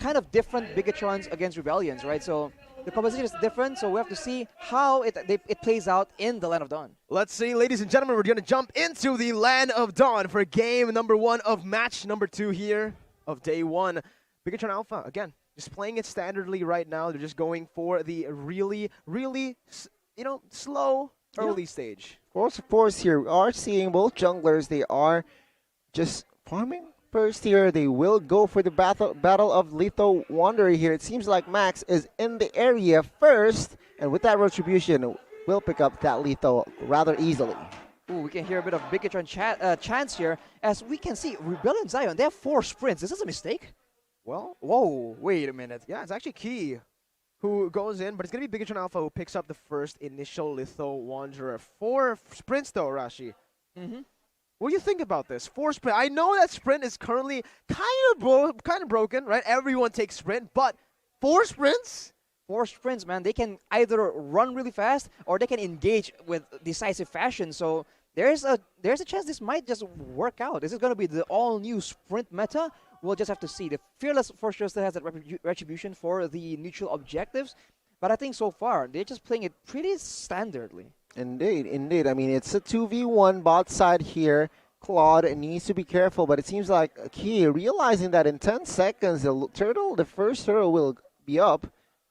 kind of different Bigetrons against Rebellions, right? So the composition is different, so we have to see how it plays out in the Land of Dawn. Let's see, ladies and gentlemen, we're going to jump into the Land of Dawn for game number 1 of match number 2 here of day 1. Bigetron Alpha, again, just playing it standardly right now. They're just going for the really, really, slow early stage. Of course, here we are seeing both junglers. They are just farming first here. They will go for the battle of Lethal Wanderer here. It seems like Max is in the area first, and with that retribution, will pick up that Lethal rather easily. Ooh, we can hear a bit of Bigetron chance here, as we can see Rebellion Zion, they have 4 sprints. Is this a mistake? Well, Whoa, wait a minute. yeah, it's actually Key who goes in, but it's going to be Bigetron Alpha who picks up the first initial Lethal Wanderer. 4 sprints though, Rashi. Mm-hmm. What do you think about this? 4 sprint. I know that sprint is currently kind of broken, right? Everyone takes sprint, but 4 sprints? 4 sprints, man. They can either run really fast or they can engage with decisive fashion. So there's a chance this might just work out. Is it going to be the all-new sprint meta? We'll just have to see. The Fearless for sure still has that retribution for the neutral objectives, but I think so far they're just playing it pretty standardly. Indeed, indeed. I mean, it's a 2v1 bot side here. Claude needs to be careful, but it seems like Key realizing that in 10 seconds the first turtle will be up.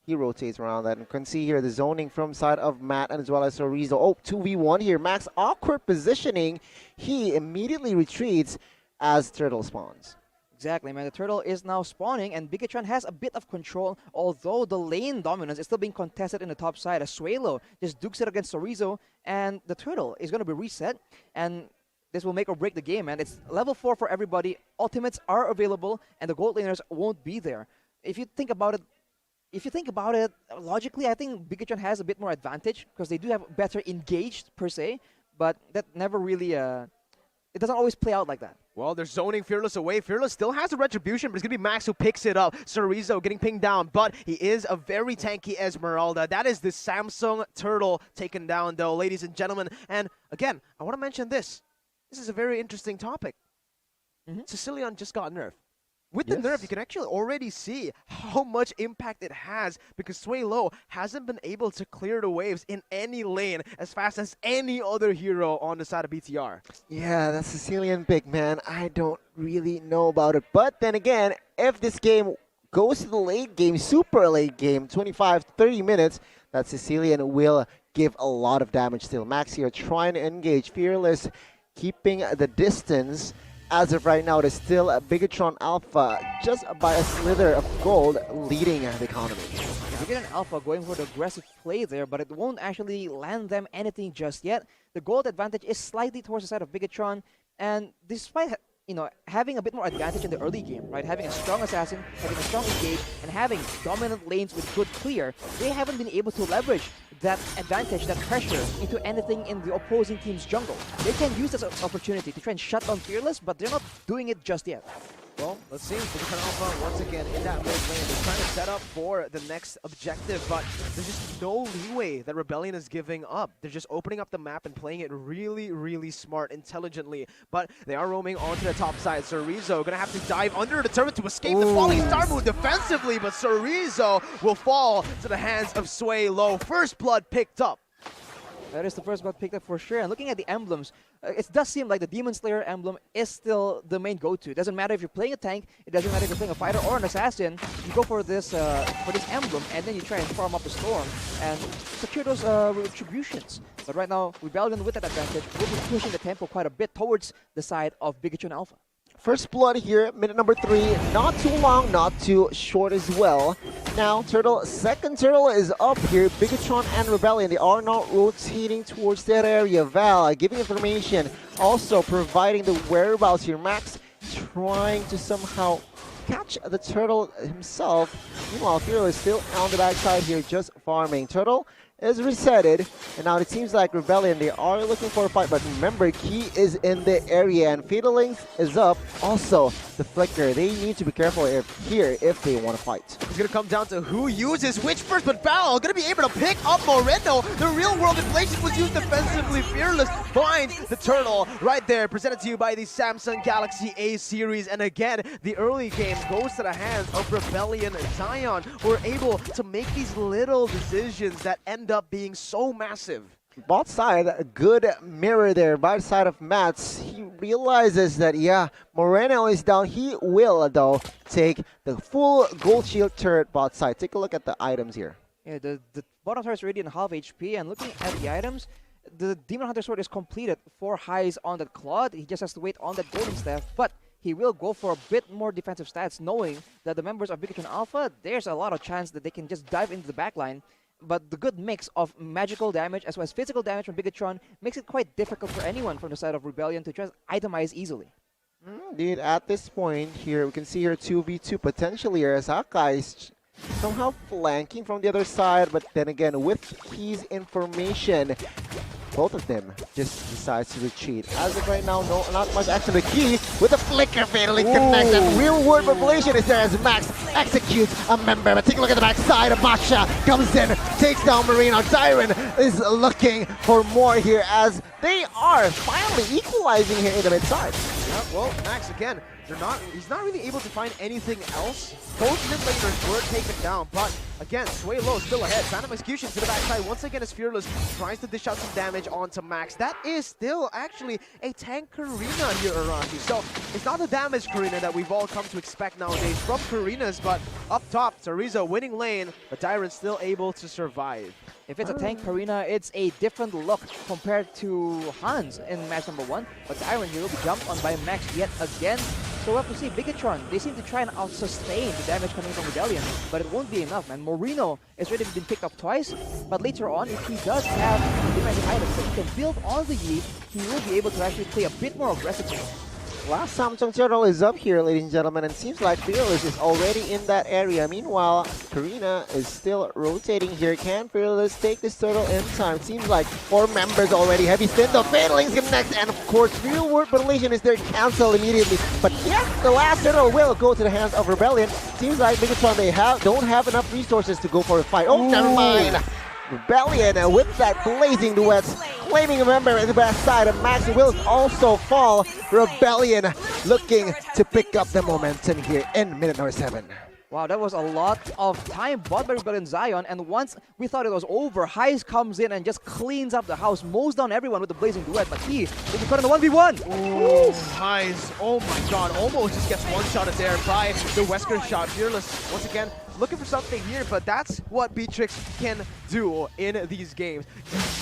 He rotates around that, and you can see here the zoning from side of Matt and as well as Sorizo. Oh, 2v1 here. Max awkward positioning. He immediately retreats as turtle spawns. Exactly, man. The turtle is now spawning, and Bigetron has a bit of control, although the lane dominance is still being contested in the top side. As Suelo just dukes it against Sorizo, and the turtle is going to be reset, and this will make or break the game, man. It's level 4 for everybody. Ultimates are available, and the gold laners won't be there. If you think about it, logically, I think Bigetron has a bit more advantage because they do have better engaged per se, but that never really, it doesn't always play out like that. Well, they're zoning Fearless away. Fearless still has the retribution, but it's going to be Max who picks it up. Sorizo getting pinged down, but he is a very tanky Esmeralda. That is the Samsung Turtle taken down, though, ladies and gentlemen. And again, I want to mention this. This is a very interesting topic. Sicilian just got nerfed. With the nerf, you can actually already see how much impact it has because Suelo hasn't been able to clear the waves in any lane as fast as any other hero on the side of BTR. Yeah, that Sicilian pick, man. I don't really know about it. But then again, if this game goes to the late game, super late game, 25, 30 minutes, that Sicilian will give a lot of damage still. Max here trying to engage. Fearless keeping the distance. As of right now, it is still a Bigetron Alpha, just by a slither of gold, leading the economy. Bigetron Alpha going for the aggressive play there, but it won't actually land them anything just yet. The gold advantage is slightly towards the side of Bigetron, and despite having a bit more advantage in the early game, right? Having a strong assassin, having a strong engage, and having dominant lanes with good clear, they haven't been able to leverage that advantage, that pressure, into anything in the opposing team's jungle. They can use this opportunity to try and shut down Fearless, but they're not doing it just yet. Well, let's see. Bigetron Alpha once again in that mid lane. They're trying to set up for the next objective, but there's just no leeway that Rebellion is giving up. They're just opening up the map and playing it really, really smart, intelligently. But they are roaming onto the top side. Sorizo gonna have to dive under the turret to escape the falling star move defensively, but Sorizo will fall to the hands of Suelo. First blood picked up. That is the first blood picked up for sure. And looking at the emblems, it does seem like the Demon Slayer emblem is still the main go-to. It doesn't matter if you're playing a tank, it doesn't matter if you're playing a fighter or an assassin. You go for this emblem, and then you try and farm up the storm and secure those retributions. But right now, Rebellion with that advantage will be pushing the tempo quite a bit towards the side of Bigetron Alpha. First blood here, minute number 3. Not too long, not too short as well. Now, second turtle is up here. Bigetron and Rebellion, they are not rotating towards that area. Val giving information, also providing the whereabouts here. Max trying to somehow catch the turtle himself. Meanwhile, Hero is still on the backside here, just farming. Turtle is resetted, and now it seems like Rebellion, they are looking for a fight, but remember, Key is in the area, and Fatalings is up. Also, the Flicker, they need to be careful here if they want to fight. It's going to come down to who uses which first, but Val going to be able to pick up Moreno. The real-world inflation was used defensively. Fearless finds the turtle right there, presented to you by the Samsung Galaxy A series. And again, the early game goes to the hands of Rebellion Zion, who are able to make these little decisions that end up being so massive. Bot side, a good mirror there by the side of Mats. He realizes that, yeah, Moreno is down. He will, though, take the full gold shield turret bot side. Take a look at the items here. Yeah, the bottom turret is already in half HP, and looking at the items, the Demon Hunter Sword is completed. 4 highs on that Claude. He just has to wait on that Golden Staff, but he will go for a bit more defensive stats, knowing that the members of Bigetron Alpha, there's a lot of chance that they can just dive into the backline. But the good mix of magical damage as well as physical damage from Bigetron makes it quite difficult for anyone from the side of Rebellion to just itemize easily. Indeed, at this point here, we can see here 2v2 potentially here as Hakai is somehow flanking from the other side, but then again, with Key's information, both of them just decides to retreat. As of right now, no, not much action. The Key with a flicker fatally connects, and real world revelation is there as Max executes a member. But take a look at the back side. Masha comes in, takes down Marino. Tyron is looking for more here as they are finally equalizing here in the mid side. Well, Max again, he's not really able to find anything else. Both mid laners were taken down, but again, Sway Low still ahead. Phantom Execution to the backside. Once again, as Fearless tries to dish out some damage onto Max. That is still actually a tank Karina here around you. So it's not the damage Karina that we've all come to expect nowadays from Karinas, but up top, Tarizo winning lane, but Tyron's still able to survive. If it's a tank Karina, it's a different look compared to Hans in match number 1. But Tyron here will be jumped on by Max yet again. So we'll have to see Bigetron. They seem to try and out-sustain the damage coming from Rebellion, but it won't be enough, man. Moreno has already been picked up twice, but later on, if he does have defensive items that he can build on the Yi, he will be able to actually play a bit more aggressively. Last Samsung Turtle is up here, ladies and gentlemen, and seems like Fearless is already in that area. Meanwhile, Karina is still rotating here. Can Fearless take this turtle in time? Seems like 4 members already. Heavy spin, the Fatalings connect, and of course, real world relation is there, cancel immediately. But yeah, the last turtle will go to the hands of Rebellion. Seems like Bigetron, they don't have enough resources to go for a fight. Oh, never mind. Rebellion with that blazing duets, claiming a member in the back side, and Max will also fall. Rebellion looking to pick up the momentum here in minute number 7. Wow, that was a lot of time bought by Rebellion Zion, and once we thought it was over, Heis comes in and just cleans up the house, mows down everyone with the blazing duet, but he will be caught in the 1v1. Ooh, Heis, oh my god, almost just gets one-shotted there by the Wesker shot. Fearless, once again, looking for something here, but that's what Beatrix can do in these games.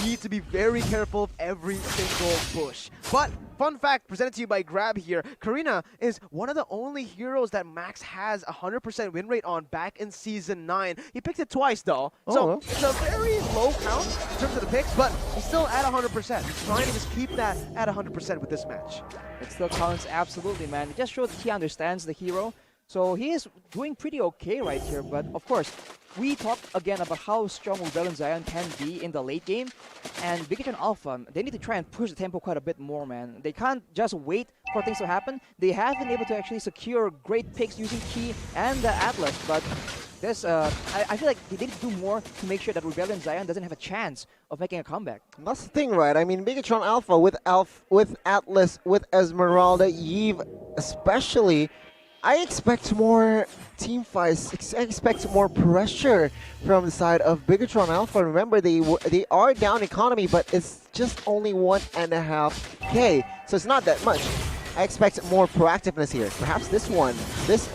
You need to be very careful of every single bush. But fun fact presented to you by Grab here, Karina is one of the only heroes that Max has 100% win rate on back in Season 9. He picked it twice though, so it's a very low count in terms of the picks, but he's still at 100%. He's trying to just keep that at 100% with this match. It still counts absolutely, man. It just shows that he understands the hero. So he is doing pretty okay right here, but of course, we talked again about how strong Rebellion Zion can be in the late game, and Bigetron Alpha, they need to try and push the tempo quite a bit more, man. They can't just wait for things to happen. They have been able to actually secure great picks using Key and the Atlas, but this, I feel like they need to do more to make sure that Rebellion Zion doesn't have a chance of making a comeback. That's the thing, right? I mean, Bigetron Alpha with Atlas, with Esmeralda, Yves especially, I expect more team fights. I expect more pressure from the side of Bigetron Alpha. Remember, they are down economy, but it's just only 1.5K, so it's not that much. I expect more proactiveness here. Perhaps this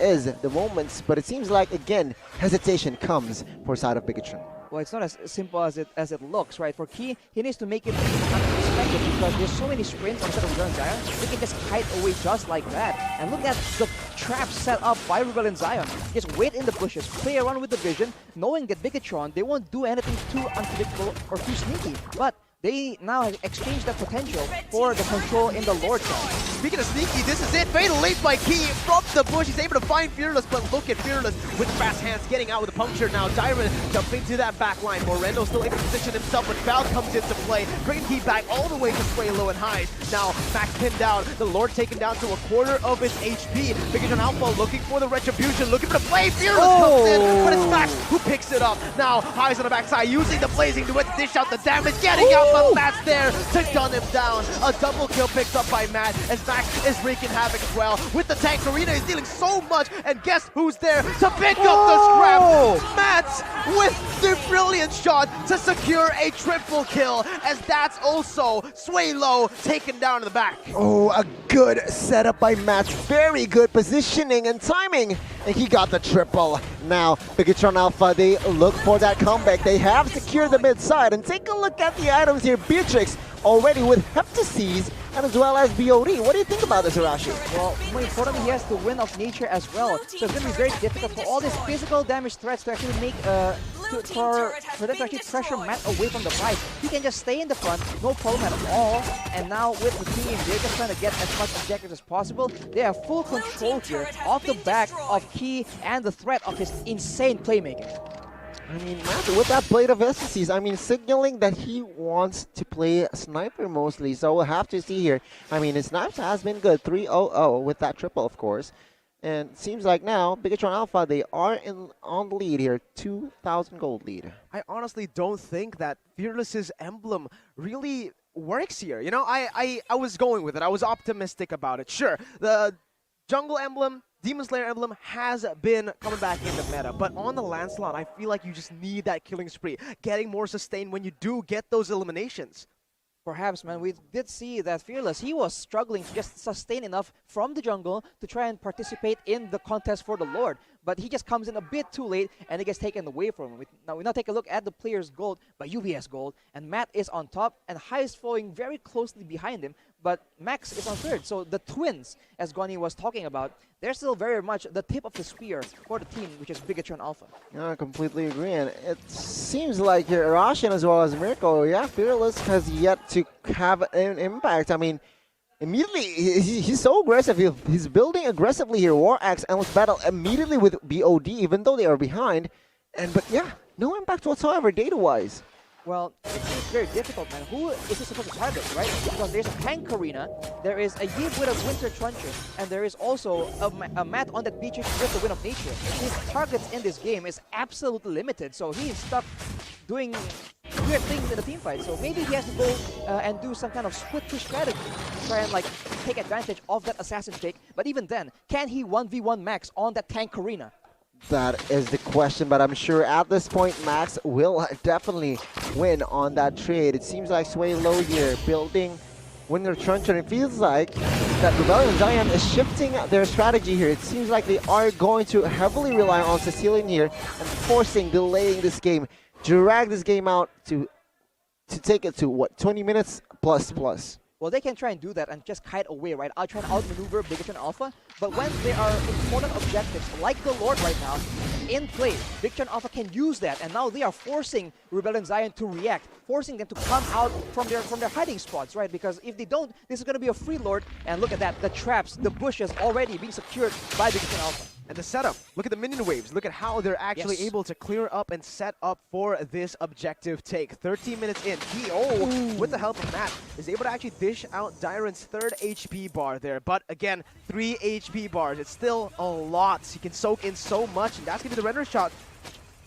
is the moments, but it seems like, again, hesitation comes for the side of Bigetron. Well, it's not as simple as it looks, right? For Key, he needs to make it unexpected because there's so many sprints instead of Rebellion Zion. They can just hide away just like that. And look at the trap set up by Rebellion Zion. Just wait in the bushes, play around with the vision, knowing that Bigetron, they won't do anything too unpredictable or too sneaky. But they now have exchanged that potential for the control in the Lord side. Speaking of sneaky, this is it. Fatal late by Key from the bush. He's able to find Fearless, but look at Fearless with fast hands getting out with a puncture now. Dyron jumping to that back line. Moreno still able to position himself, but Val comes into play. Bringing Key back all the way to Sway Low and Highs. Now Max pinned down. The Lord taken down to a quarter of his HP. Bigetron Alpha looking for the retribution, looking for the play. Fearless comes in, but it's Max who picks it up. Now Highs on the backside using the blazing duet to dish out the damage. Getting out, but Matt's there to gun him down. A double kill picked up by Matt as Max is wreaking havoc as well. With the tank, Arena is dealing so much, and guess who's there to pick up the scrap? Matt with the brilliant shot to secure a triple kill, as that's also Sway Low taken down in the back. Oh, a good setup by Matt. Very good positioning and timing. And he got the triple. Now, Bigetron Alpha, they look for that comeback. They have secured the mid side. And take a look at the items here. Beatrix already with Heptases and as well as BOD. What do you think about this, Arashi? Well, more importantly, he has the Wind of Nature as well. So it's going to be very difficult for all these physical damage threats to actually make for them to actually pressure Matt away from the fight. He can just stay in the front, no problem at all. And now with the team, they're just trying to get as much objectives as possible. They have full control here off the back of Key and the threat of his insane playmaking. I mean, Matt, with that Blade of SCs, I mean, signaling that he wants to play Sniper mostly. So we'll have to see here. I mean, his Snipes has been good. 3-0-0 with that triple, of course. And it seems like now, Bigetron Alpha, they are on the lead here. 2,000 gold lead. I honestly don't think that Fearless's emblem really works here. You know, I was going with it. I was optimistic about it. Sure, the jungle emblem, Demon Slayer emblem has been coming back in the meta, but on the Lancelot, I feel like you just need that killing spree, getting more sustained when you do get those eliminations. Perhaps, man, we did see that Fearless, he was struggling to just sustain enough from the jungle to try and participate in the contest for the Lord. But he just comes in a bit too late and it gets taken away from him. Now we take a look at the player's gold by UBS gold, and Matt is on top and High is following very closely behind him, but Max is on third. So the twins, as Gwani was talking about, they're still very much the tip of the spear for the team, which is Bigetron Alpha. Yeah, I completely agree. And it seems like here, Rashin as well as Mirko, yeah, Fearless has yet to have an impact. I mean, immediately, he's so aggressive. He's building aggressively here. War Axe, Endless Battle immediately with BOD, even though they are behind. But yeah, no impact whatsoever data-wise. Well, it's very difficult, man. Who is he supposed to target, right? Because there's a tank arena, there is a Yib with a Winter Truncheon, and there is also a Matt on that Beatrix with the Wind of Nature. His targets in this game is absolutely limited, so he is stuck doing weird things in the team fight. So maybe he has to go and do some kind of split push strategy to try and like take advantage of that assassin pick. But even then, can he 1v1 Max on that tank arena? That is the question, but I'm sure at this point Max will definitely win on that trade. It seems like Sway Low here building Winter Truncheon. It feels like that Rebellion Zion is shifting their strategy here. It seems like they are going to heavily rely on Sicilian here and delaying this game, drag this game out to take it to what, 20 minutes plus. Well, they can try and do that and just kite away, right? I'll try and outmaneuver Bigetron Alpha, but when there are important objectives like the Lord right now in play, Bigetron Alpha can use that, and now they are forcing Rebellion Zion to react, forcing them to come out from their hiding spots, right? Because if they don't, this is going to be a free Lord, and look at that, the traps, the bushes already being secured by Bigetron Alpha. And the setup, look at the minion waves. Look at how they're actually able to clear up and set up for this objective take. 13 minutes in, he, with the help of Matt, is able to actually dish out Dyron's third HP bar there. But again, 3 HP bars. It's still a lot. He can soak in so much, and that's going to be the render shot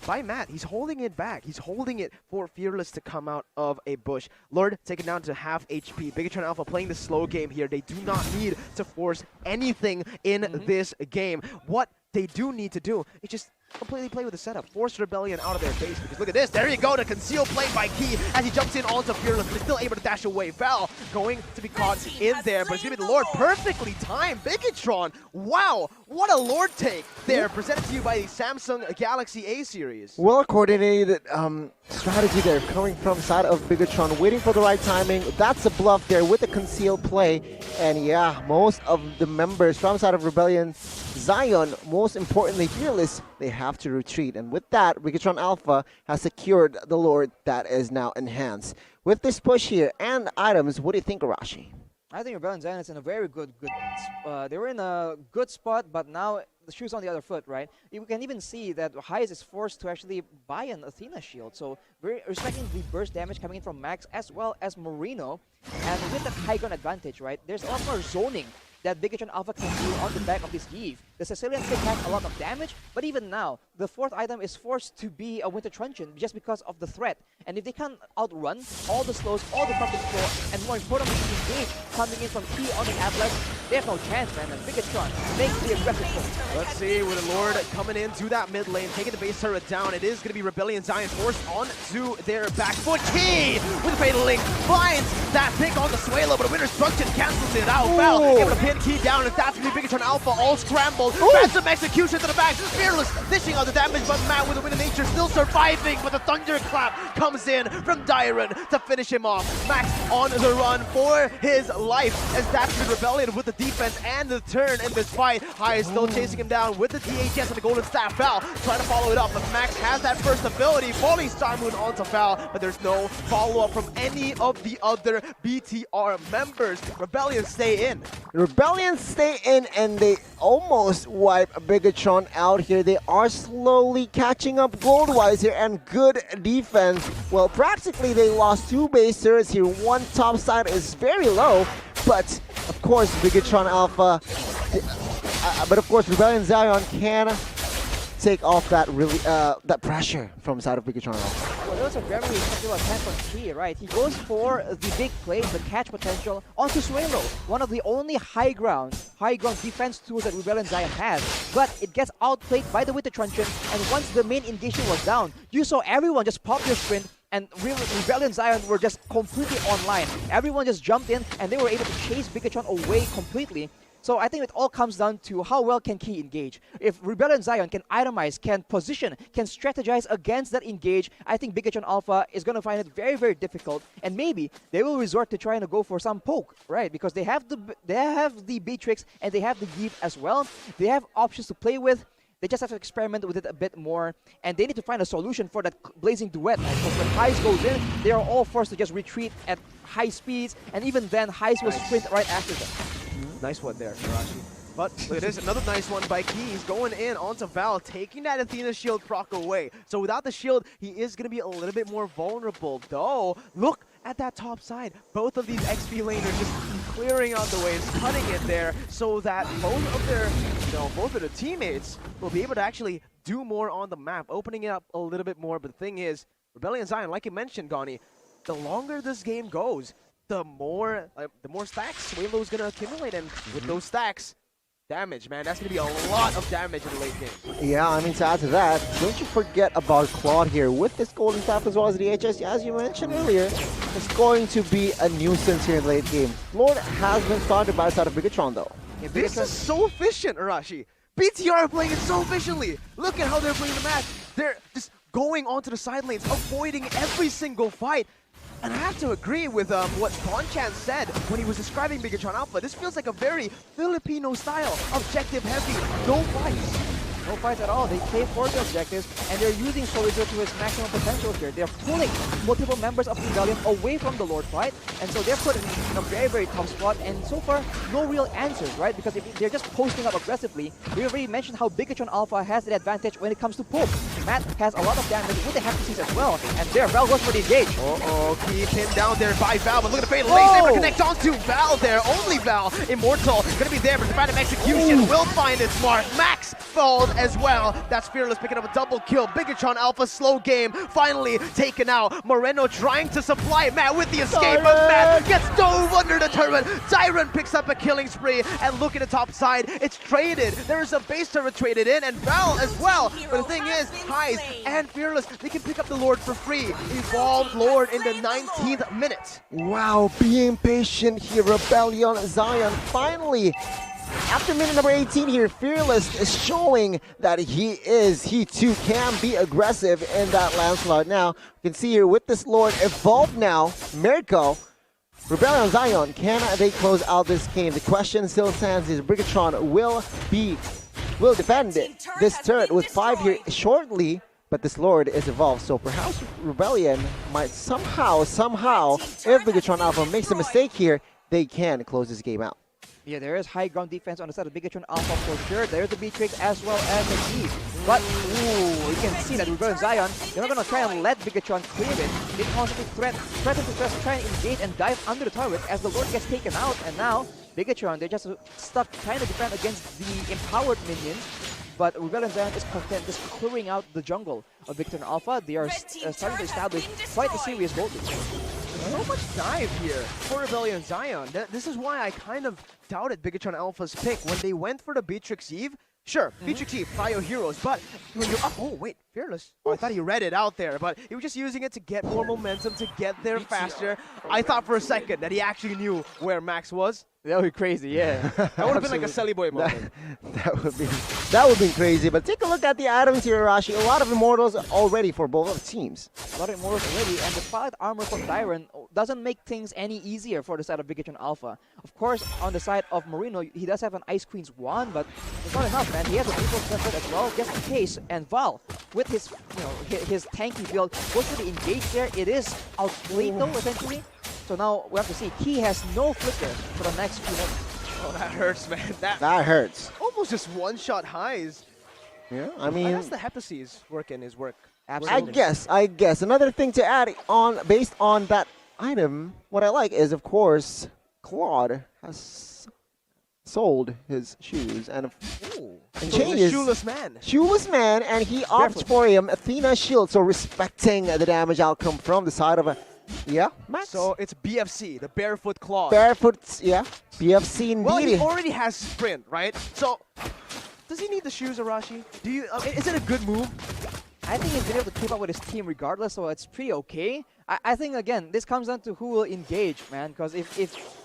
by Matt. He's holding it back. He's holding it for Fearless to come out of a bush. Lord taken down to half HP. Bigetron Alpha playing the slow game here. They do not need to force anything in this game. What they do need to do is just completely play with the setup. Force Rebellion out of their base. Because look at this. There you go. The conceal play by Key as he jumps in onto Fearless, but is still able to dash away. Val going to be caught in there, but it's going to be the Lord. Perfectly timed. Bigetron. Wow. What a Lord take there. Presented to you by the Samsung Galaxy A series. Well coordinated strategy there coming from side of Bigetron, waiting for the right timing. That's a bluff there with the concealed play. And yeah, most of the members from side of Rebellion, Zion, most importantly Fearless, they have to retreat. And with that, Bigetron Alpha has secured the Lord that is now enhanced. with this push here and items, what do you think, Arashi? I think Rebellion Zion is in a very good. They were in a good spot, but now the shoe's on the other foot, right? You can even see that Heist is forced to actually buy an Athena shield. So very respecting the burst damage coming in from Max as well as Marino, and with that high ground advantage, right? There's a lot more zoning that Bigetron Alpha can do on the back of this Eve. The Sicilian still has a lot of damage, but even now, the fourth item is forced to be a Winter Truncheon just because of the threat. And if they can outrun all the slows, all the crop control, and more importantly, engage coming in from T on the Avalanche, they have no chance, man. And Bigetron makes the aggressive pull. Let's see with the Lord coming into that mid lane, taking the base turret down. It is going to be Rebellion Zion forced onto their back foot. Key with the Fatal Link finds that pick on the Swalo, but a Winter Truncheon cancels it out. Val able to pin Key down, and that's going to be Bigetron Alpha all scrambled. Ransom execution to the back. Fearless dishing out the damage, but Matt with the Wind of Nature still surviving, but the Thunderclap comes in from Dyron to finish him off. Max on the run for his life, as that's the Rebellion with the defense and the turn in this fight. High is still chasing him down with the DHS and the Golden Staff. Val trying to follow it up, but Max has that first ability, falling Star Moon onto Val, but there's no follow-up from any of the other BTR members. Rebellion stay in. Rebellion stay in, and they almost wipe Bigetron out here. They are slowly catching up gold-wise here, and good defense. Well, practically they lost 2 base turrets here. One top side is very low, but of course Bigetron Alpha, but of course Rebellion Zion can take off that that pressure from side of Bigetron Alpha. Well, that was a very effective attack from Key, right? He goes for the big play, the catch potential onto Swalo, one of the only high ground defense tools that Rebellion Zion has. But it gets outplayed by the Winter Truncheon, and once the main engagement was down, you saw everyone just pop their sprint, and Rebellion Zion were just completely online. Everyone just jumped in, and they were able to chase Bigetron away completely. So I think it all comes down to how well can Key engage. If Rebellion Zion can itemize, can position, can strategize against that engage, I think Bigetron Alpha is going to find it very, very difficult. And maybe they will resort to trying to go for some poke, right? Because they have the Beatrix and they have the Eve as well. They have options to play with. They just have to experiment with it a bit more, and they need to find a solution for that blazing duet. Because when Heist goes in, they are all forced to just retreat at high speeds, and even then, Heist will sprint right after them. Nice one there, Arashi. But look at this, another nice one by Key. He's going in onto Val, taking that Athena shield proc away. So without the shield, he is going to be a little bit more vulnerable. Though, look at that top side. Both of these XP laners just clearing out the waves, cutting it there, so that both of their teammates will be able to actually do more on the map, opening it up a little bit more. But the thing is, Rebellion Zion, like you mentioned, Gani, the longer this game goes, the more stacks Swalo's gonna accumulate, and with those stacks, damage, man, that's gonna be a lot of damage in the late game. Yeah, I mean, to add to that, don't you forget about Claude here with this Golden Staff as well as the HS. As you mentioned earlier, it's going to be a nuisance here in the late game. Lord has been started by the side of Bigetron though. Yeah, This is so efficient, Arashi. BTR are playing it so efficiently. Look at how they're playing the match. They're just going onto the side lanes, avoiding every single fight. And I have to agree with what Bonchan said when he was describing Bigetron Alpha. This feels like a very Filipino style, objective heavy, no fights. No fights at all. They play for the objectives, and they're using Chorizo to his maximum potential here. They're pulling multiple members of Rebellion away from the Lord fight, and so they're put in a very, very tough spot, and so far, no real answers, right? Because if they're just posting up aggressively, we already mentioned how Bigetron Alpha has the advantage when it comes to poke. Matt has a lot of damage with the Hefties as well, and there, Val goes for the engage. Key pinned down there by Val, but look at the Fatal Link, never connect onto Val there. Only Val, Immortal, gonna be there, but the Phantom Execution will find its mark. Max falls as well. That's Fearless picking up a double kill. Bigetron Alpha, slow game, finally taken out. Moreno trying to supply Matt with the escape, but Matt gets dove under the turret. Dyron picks up a killing spree, and look at the top side, it's traded. There's a base turret traded in, and Val as well. But the thing is, Heist and Fearless, they can pick up the Lord for free. Evolved Lord in the 19th minute. Wow, being patient here, Rebellion Zion finally. After minute number 18 here, Fearless is showing that he too can be aggressive in that landslide. Now, you can see here with this Lord evolved now, Mirko, Rebellion Zion, can they close out this game? The question still stands is Bigetron will defend this turret with 5 here shortly. But this Lord is evolved, so perhaps Rebellion might somehow, if Bigetron Alpha makes a mistake here, they can close this game out. Yeah, there is high ground defense on the side of Bigetron Alpha for sure. There's the B-Tricks as well as the G. But, ooh, you can see that Rebellion Zion, they're not going to try and let Bigetron clear it. They constantly threaten to just try and engage and dive under the turret as the Lord gets taken out. And now, Bigetron, they're just stuck trying to defend against the empowered minions. But Rebellion Zion is content just clearing out the jungle of Bigetron Alpha. They are starting to establish quite a serious voltage. So much dive here for Rebellion Zion. This is why I kind of doubted Bigetron Alpha's pick when they went for the Beatrix Eve. Sure, Beatrix Eve, Bio Heroes, but when you're up, oh wait, Fearless. Oh, I thought he read it out there, but he was just using it to get more momentum, to get there faster. I thought for a second that he actually knew where Max was. That would be crazy, yeah. That would have been like a Selly Boy moment. That would be crazy. But take a look at the items here, Arashi. A lot of Immortals already for both teams. A lot of Immortals already, and the spotlight armor from Dyron doesn't make things any easier for the side of Bigetron Alpha. Of course, on the side of Marino, he does have an Ice Queen's wand, but it's not enough, man. He has a Triple Sensor as well, just in case. And Val, with his, his tanky build, goes for the engage there. It is outplayed though, essentially. So now we have to see. Key has no flicker for the next few minutes. Oh, that hurts, man. That hurts. Almost just one-shot highs. Yeah, I mean, that's the Hephaestus work in his work. Absolutely. I guess. Another thing to add on, based on that item, what I like is, of course, Claude has sold his shoes and changed. Shoeless man. Shoeless man, and he opts for him Athena shield, so respecting the damage outcome from the side of a Max. So it's BFC, the Barefoot Claw. Barefoot, BFC indeed. Well, he already has sprint, right? So does he need the shoes, Arashi? Do you? Is it a good move? I think he's been able to keep up with his team regardless, so it's pretty okay. I think, again, this comes down to who will engage, man, because if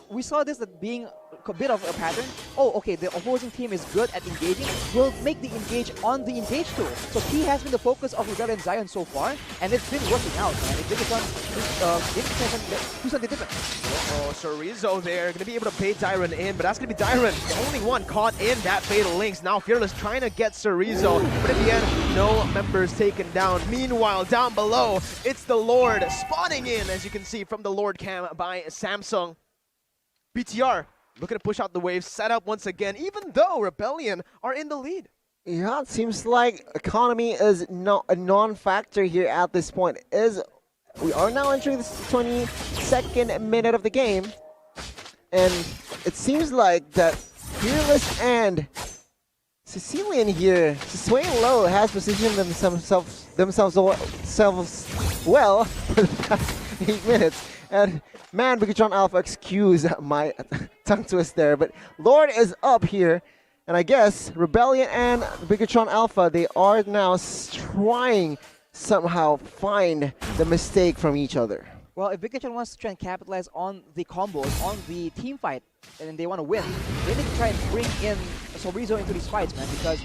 we saw this as being a bit of a pattern, oh, okay, the opposing team is good at engaging, we'll make the engage on the engage tool. So Key has been the focus of Rebellion Zion so far, and it's been working out, man. It's do something different. Oh, Chorizo there, gonna be able to bait Dyron in, but that's gonna be Dyron, the only one caught in that fatal links. Now Fearless trying to get Chorizo, but in the end, no members taken down. Meanwhile, down below, it's the Lord spawning in, as you can see from the Lord cam by Samsung. BTR looking to push out the wave, set up once again, even though Rebellion are in the lead. Yeah, it seems like economy is not a non-factor here at this point. We are now entering the 22nd minute of the game, and it seems like that Fearless and Sicilian here, swaying low, has positioned themselves well for the past 8 minutes. And man, Bigetron Alpha, excuse my tongue twist there, but Lord is up here. And I guess Rebellion and Bigetron Alpha, they are now trying somehow find the mistake from each other. Well, if Bigetron wants to try and capitalize on the combos, on the team fight, and they want to win, they need to try and bring in Chorizo into these fights, man, because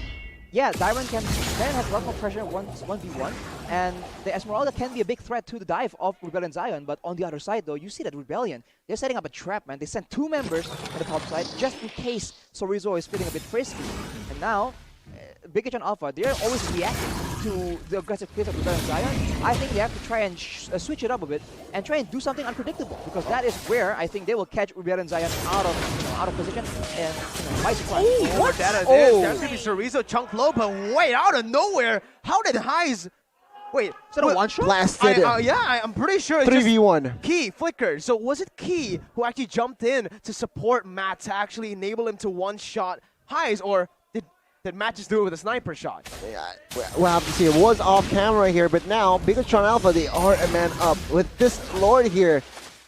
yeah, Dyron can have a lot more pressure 1v1, and the Esmeralda can be a big threat to the dive of Rebellion Zion, but on the other side though, you see that Rebellion, they're setting up a trap, man. They sent 2 members on the top side just in case Chorizo is feeling a bit frisky. And now, Bigetron Alpha, they're always reacting to the aggressive pace of Rebellion Zion. I think they have to try and switch it up a bit and try and do something unpredictable, because that is where I think they will catch Rebellion Zion out of position and by surprise. What? That's gonna be Chorizo chunk low, but wait, out of nowhere, how did Highs? Wait, is that a one shot? Blasted. Yeah, I'm pretty sure it's 3v1. Key flickered. So was it Key who actually jumped in to support Matt to actually enable him to one-shot Highs, or did Matt just do it with a sniper shot? Yeah, we'll have to see. It was off camera here, but now Bigetron Alpha, they are a man up. With this Lord here,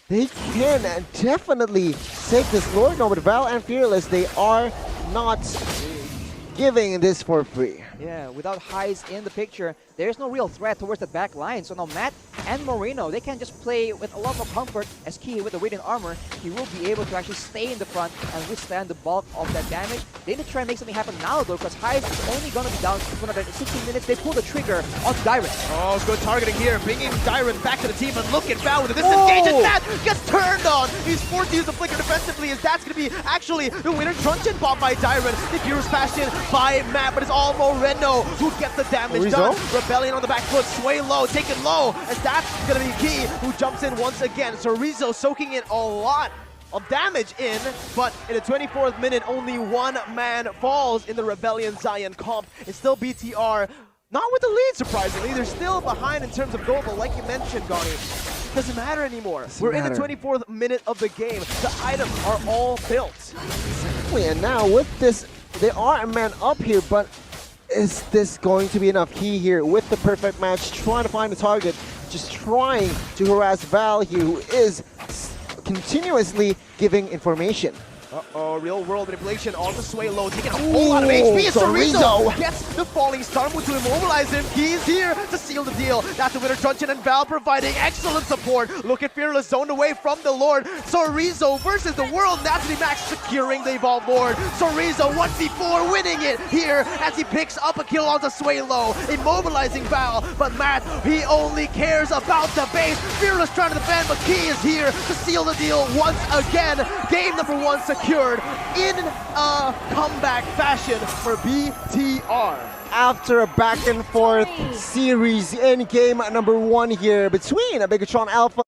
they can definitely take this Lord. No, but Val and Fearless, they are not giving this for free. Yeah, without Highs in the picture, there's no real threat towards the back line. So now Matt and Moreno, they can just play with a lot more comfort as Key with the Radiant Armor. He will be able to actually stay in the front and withstand the bulk of that damage. They need to try and make something happen now though, because Hive is only going to be down for another 16 minutes. They pull the trigger on Dyron. Oh, good targeting here, bringing Dyron back to the team, and look at Val with a disengage, and that gets turned on. He's forced to use the flicker defensively, as that's going to be actually the winner. Truncheon bought by Dyron, the Furious Bastion by Matt, but it's all Moreno who gets the damage done. Rebellion on the back foot, sway low, taken low, as that's going to be Key, who jumps in once again. Chorizo soaking in a lot of damage in, but in the 24th minute, only one man falls in the Rebellion Zion comp. It's still BTR, not with the lead, surprisingly. They're still behind in terms of goal, but like you mentioned, Gani, doesn't matter anymore. We're in the 24th minute of the game. The items are all built. Exactly, and now with this, they are a man up here, but is this going to be enough? Key here with the perfect match, trying to find the target, just trying to harass Val here, who is continuously giving information. Uh-oh, real world manipulation on the sway low, taking a whole lot of HP. Chorizo gets the falling star move to immobilize him. He's here to seal the deal. That's the winner. Truncheon and Val providing excellent support. Look at Fearless zoned away from the Lord. Chorizo versus the world. Naturally Max securing the Evolve Lord. Chorizo 1v4 winning it here as he picks up a kill on the sway low, immobilizing Val. But Matt, he only cares about the base. Fearless trying to defend, but Key is here to seal the deal once again. Game number 1 secured in a comeback fashion for BTR. After a back and forth series in game number 1 here between Bigetron Alpha